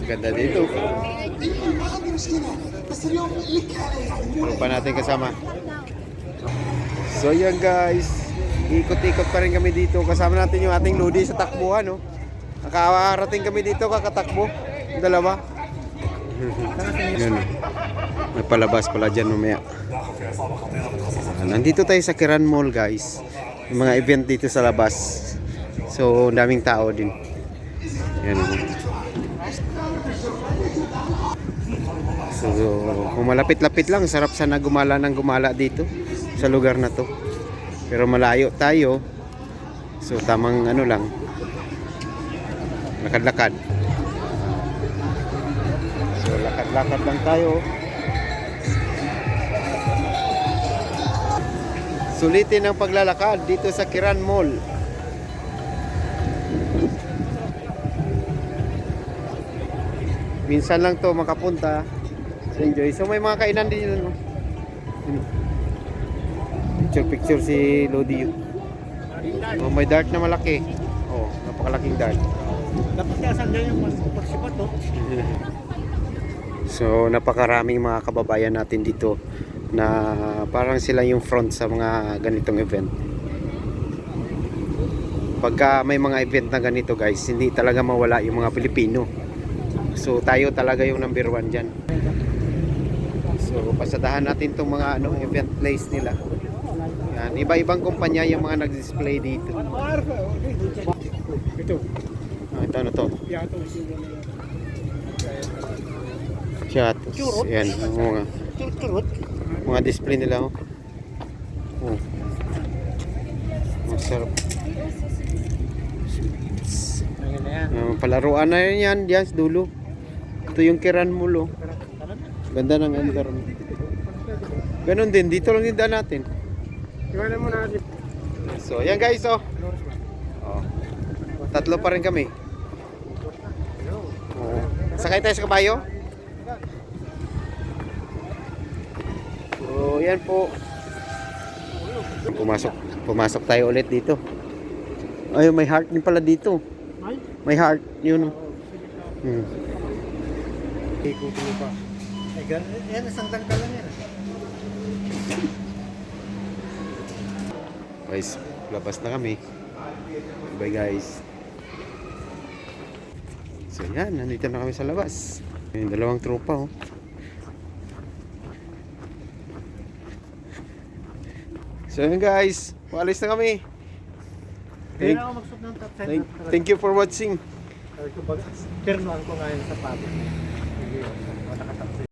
Ganda dito. Ano pa natin kasama? So yan guys, ikot-ikot pa rin kami dito. Kasama natin yung ating Lodi sa takbuhan, no? Nakarating kami dito kakatakbo. Dalawa. Yan. May palabas pala dyan mamaya. Nandito tayo sa Kiran Mall guys. Yung mga event dito sa labas. So daming tao din. Yan. So kung malapit-lapit lang, sarap sana gumala ng gumala dito sa lugar na to. Pero malayo tayo. So tamang ano lang, lakad-lakad. So lakad-lakad lang tayo. Sulitin ang paglalakad dito sa Kiran Mall. Minsan lang to makapunta. So enjoy. So may mga kainan din dito, no? Picture si Lodi. Oh, may dart na malaki. Oh, napakalaking dart. Dapat kaya sandal yung magsipat to. So napakaraming mga kababayan natin dito na parang sila yung front sa mga ganitong event. Pagka may mga event na ganito guys, hindi talaga mawala yung mga Pilipino. So tayo talaga yung number 1 dyan. So pasadahan natin itong mga event place nila. Yan, iba-ibang kumpanya yung mga nag-display dito. Ito. Ito na to. Chatos. Yan, mga display nila. Oh. Masarap. Palaruan na yan diyan sa dulo. Ito yung Kiran Mall. Oh. Ganda ng environment. Ganon din, dito lang din daan natin. Iwanan mo natin. So, yan guys, oh. Oh. Tatlo pa rin kami. Oh. Sakay tayo sa kabayo? So, yan po. Pumasok tayo ulit dito. Ay, may heart din pala dito. May heart, yun. Ikukulo pa. Yan, isang dangkal lang yan. Guys, labas na kami. Bye guys. So yan, nandito na kami sa labas. Yung dalawang tropa, oh. So yan guys, paalis na kami. Thank you for watching. Ternoan ko nga yung sapatos.